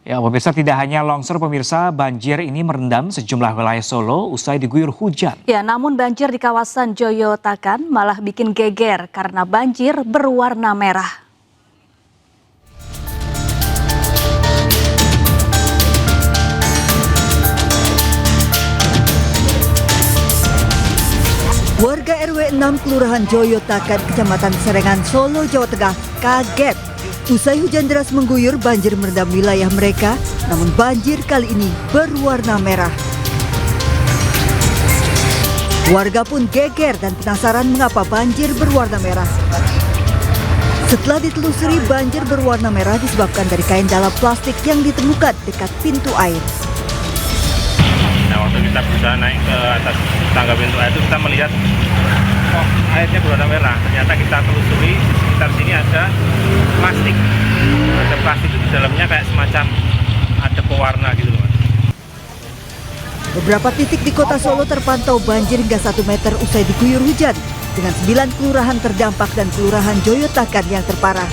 Ya, pemirsa, tidak hanya longsor, pemirsa, banjir ini merendam sejumlah wilayah Solo usai diguyur hujan. Ya, namun banjir di kawasan Joyotakan malah bikin geger karena banjir berwarna merah. Warga RW 6 Kelurahan Joyotakan, Kecamatan Serengan, Solo, Jawa Tengah kaget. Usai hujan deras mengguyur, banjir merendam wilayah mereka, namun banjir kali ini berwarna merah. Warga pun geger dan penasaran mengapa banjir berwarna merah. Setelah ditelusuri, banjir berwarna merah disebabkan dari kain dalam plastik yang ditemukan dekat pintu air. Nah, waktu kita berusaha naik ke atas tangga pintu air itu kita melihat, oh, airnya berwarna merah. Ternyata kita telusuri, sekitar sini ada plastik. Ada plastik itu di dalamnya kayak semacam ada pewarna gitu loh. Beberapa titik di kota Solo terpantau banjir hingga 1 meter usai diguyur hujan, dengan 9 kelurahan terdampak dan kelurahan Joyotakan yang terparah.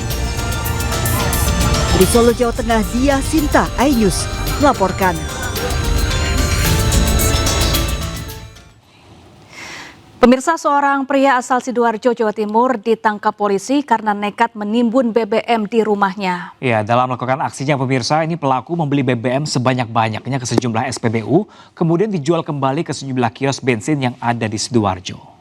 Dari Solo, Jawa Tengah, Diah Sinta, iNews melaporkan. Pemirsa, seorang pria asal Sidoarjo, Jawa Timur ditangkap polisi karena nekat menimbun BBM di rumahnya. Ya, dalam melakukan aksinya, pemirsa, ini pelaku membeli BBM sebanyak-banyaknya ke sejumlah SPBU, kemudian dijual kembali ke sejumlah kios bensin yang ada di Sidoarjo.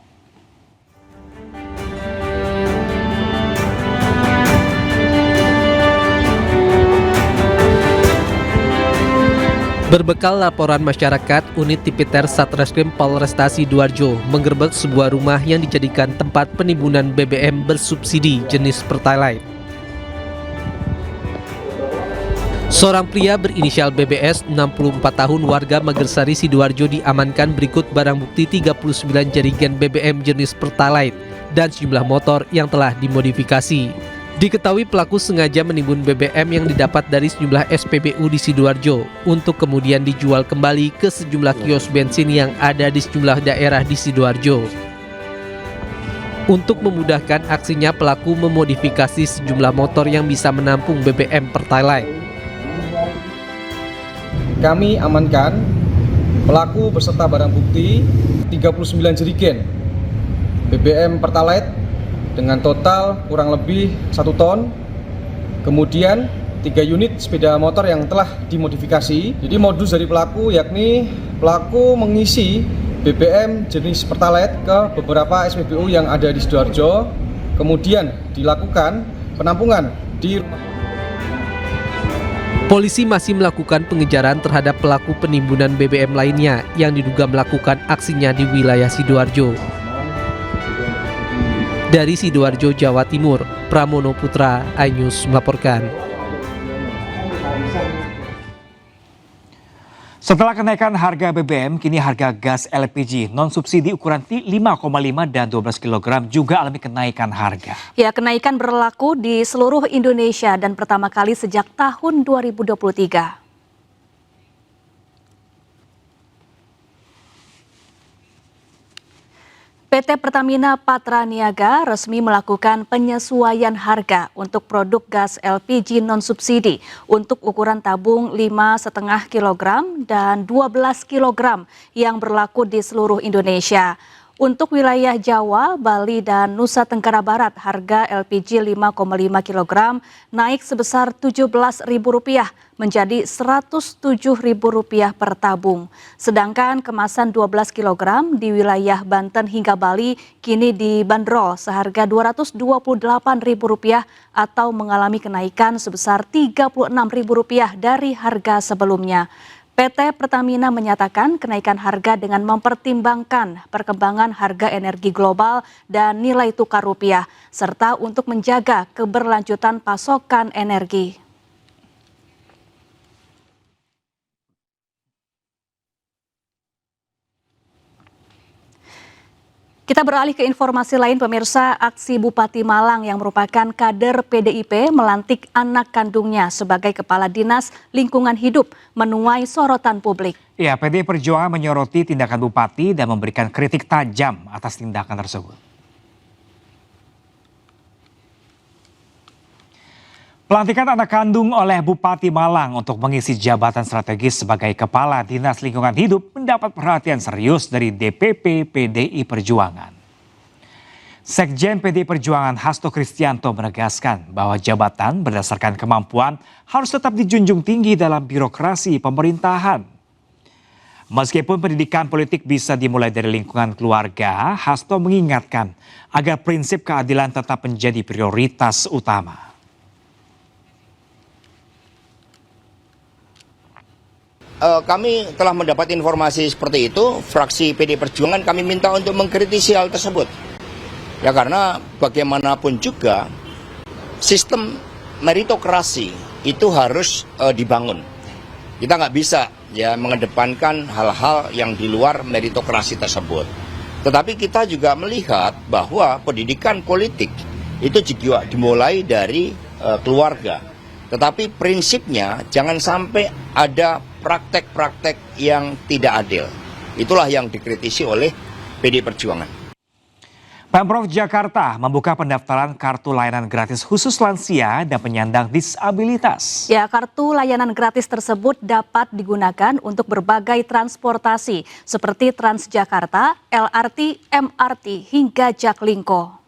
Berbekal laporan masyarakat, unit Tipiter Satreskrim Polresta Sidoarjo menggerebek sebuah rumah yang dijadikan tempat penimbunan BBM bersubsidi jenis Pertalite. Seorang pria berinisial BBS, 64 tahun, warga Magersari, Sidoarjo diamankan berikut barang bukti 39 jerigen BBM jenis Pertalite dan sejumlah motor yang telah dimodifikasi. Diketahui pelaku sengaja menimbun BBM yang didapat dari sejumlah SPBU di Sidoarjo untuk kemudian dijual kembali ke sejumlah kios bensin yang ada di sejumlah daerah di Sidoarjo. Untuk memudahkan aksinya, pelaku memodifikasi sejumlah motor yang bisa menampung BBM Pertalite. Kami amankan pelaku beserta barang bukti 39 jerigen BBM Pertalite dengan total kurang lebih 1 ton, kemudian 3 unit sepeda motor yang telah dimodifikasi. Jadi modus dari pelaku yakni pelaku mengisi BBM jenis Pertalite ke beberapa SPBU yang ada di Sidoarjo, kemudian dilakukan penampungan di rumah. Polisi masih melakukan pengejaran terhadap pelaku penimbunan BBM lainnya yang diduga melakukan aksinya di wilayah Sidoarjo. Dari Sidoarjo, Jawa Timur, Pramono Putra, iNews melaporkan. Setelah kenaikan harga BBM, kini harga gas LPG non-subsidi ukuran 5,5 dan 12 kg juga alami kenaikan harga. Ya, kenaikan berlaku di seluruh Indonesia dan pertama kali sejak tahun 2023. PT Pertamina Patraniaga resmi melakukan penyesuaian harga untuk produk gas LPG non-subsidi untuk ukuran tabung 5,5 kg dan 12 kg yang berlaku di seluruh Indonesia. Untuk wilayah Jawa, Bali, dan Nusa Tenggara Barat, harga LPG 5,5 kg naik sebesar Rp17.000 menjadi Rp107.000 per tabung. Sedangkan kemasan 12 kg di wilayah Banten hingga Bali kini dibanderol seharga Rp228.000 atau mengalami kenaikan sebesar Rp36.000 dari harga sebelumnya. PT Pertamina menyatakan kenaikan harga dengan mempertimbangkan perkembangan harga energi global dan nilai tukar rupiah, serta untuk menjaga keberlanjutan pasokan energi. Kita beralih ke informasi lain, pemirsa. Aksi Bupati Malang yang merupakan kader PDIP melantik anak kandungnya sebagai Kepala Dinas Lingkungan Hidup menuai sorotan publik. Ya, PDI Perjuangan menyoroti tindakan Bupati dan memberikan kritik tajam atas tindakan tersebut. Pelantikan anak kandung oleh Bupati Malang untuk mengisi jabatan strategis sebagai Kepala Dinas Lingkungan Hidup mendapat perhatian serius dari DPP PDI Perjuangan. Sekjen PDI Perjuangan Hasto Kristianto menegaskan bahwa jabatan berdasarkan kemampuan harus tetap dijunjung tinggi dalam birokrasi pemerintahan. Meskipun pendidikan politik bisa dimulai dari lingkungan keluarga, Hasto mengingatkan agar prinsip keadilan tetap menjadi prioritas utama. Kami telah mendapat informasi seperti itu, fraksi PD Perjuangan kami minta untuk mengkritisi hal tersebut. Ya karena bagaimanapun juga sistem meritokrasi itu harus dibangun. Kita nggak bisa ya mengedepankan hal-hal yang di luar meritokrasi tersebut. Tetapi kita juga melihat bahwa pendidikan politik itu juga dimulai dari keluarga. Tetapi prinsipnya jangan sampai ada praktek-praktek yang tidak adil. Itulah yang dikritisi oleh PD Perjuangan. Pemprov Jakarta membuka pendaftaran kartu layanan gratis khusus lansia dan penyandang disabilitas. Ya, kartu layanan gratis tersebut dapat digunakan untuk berbagai transportasi seperti Transjakarta, LRT, MRT, hingga Jaklingko.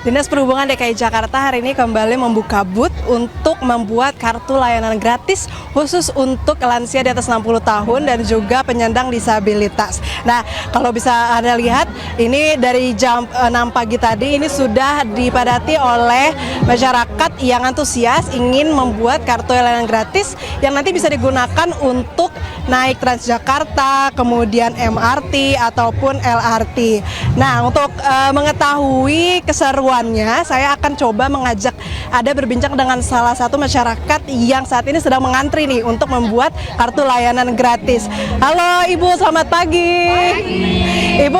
Dinas Perhubungan DKI Jakarta hari ini kembali membuka booth untuk membuat kartu layanan gratis khusus untuk lansia di atas 60 tahun dan juga penyandang disabilitas. Nah, kalau bisa Anda lihat, ini dari jam 6 pagi tadi ini sudah dipadati oleh masyarakat yang antusias ingin membuat kartu layanan gratis yang nanti bisa digunakan untuk naik Transjakarta, kemudian MRT ataupun LRT. Nah, untuk mengetahui keseruannya, saya akan coba mengajak Anda berbincang dengan salah satu masyarakat yang saat ini sedang mengantri nih untuk membuat kartu layanan gratis. Halo Ibu, selamat pagi. Ibu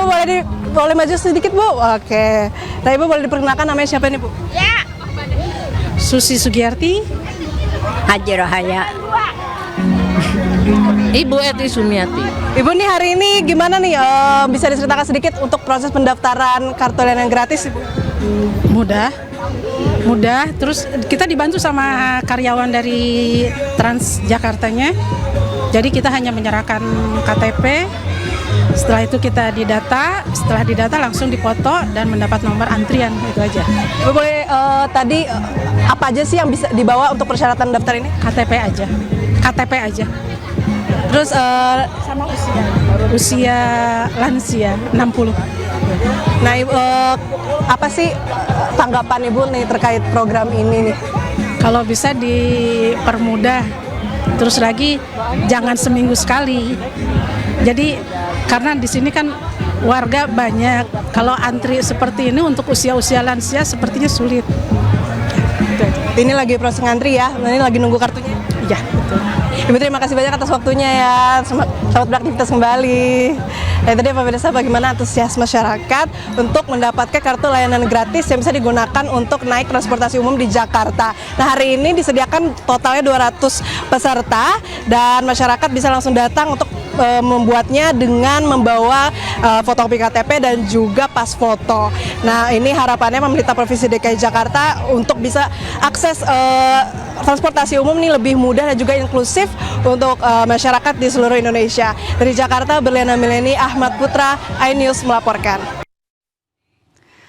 boleh maju sedikit Bu? Oke. Nah Ibu boleh diperkenalkan namanya siapa nih Bu? Ya. Susi Sugiyarti. Haji Rohaya. Ibu Eti Sumiati. Ibu nih hari ini gimana nih? Bisa diceritakan sedikit untuk proses pendaftaran kartu layanan gratis Ibu? Mudah. Terus kita dibantu sama karyawan dari Transjakartanya. Jadi kita hanya menyerahkan KTP. Setelah itu kita didata. Setelah didata langsung dipoto dan mendapat nomor antrian, itu aja. Ibu boleh tadi apa aja sih yang bisa dibawa untuk persyaratan daftar ini? KTP aja. Terus sama usia lansia 60. Nah, Ibu, apa sih tanggapan Ibu nih terkait program ini nih? Kalau bisa dipermudah, terus lagi jangan seminggu sekali. Jadi karena di sini kan warga banyak, kalau antri seperti ini untuk usia-usia lansia sepertinya sulit. Ini lagi proses ngantri ya, ini lagi nunggu kartunya. Iya, betul. Ibu terima kasih banyak atas waktunya ya, selamat beraktivitas kembali. Nah itu dia pemirsa bagaimana antusias masyarakat untuk mendapatkan kartu layanan gratis yang bisa digunakan untuk naik transportasi umum di Jakarta. Nah hari ini disediakan totalnya 200 peserta dan masyarakat bisa langsung datang untuk membuatnya dengan membawa fotokopi KTP dan juga pas foto. Nah ini harapannya pemerintah Provinsi DKI Jakarta untuk bisa akses transportasi umum ini lebih mudah dan juga inklusif untuk masyarakat di seluruh Indonesia. Dari Jakarta, Berliana Mileni, Ahmad Putra, iNews melaporkan.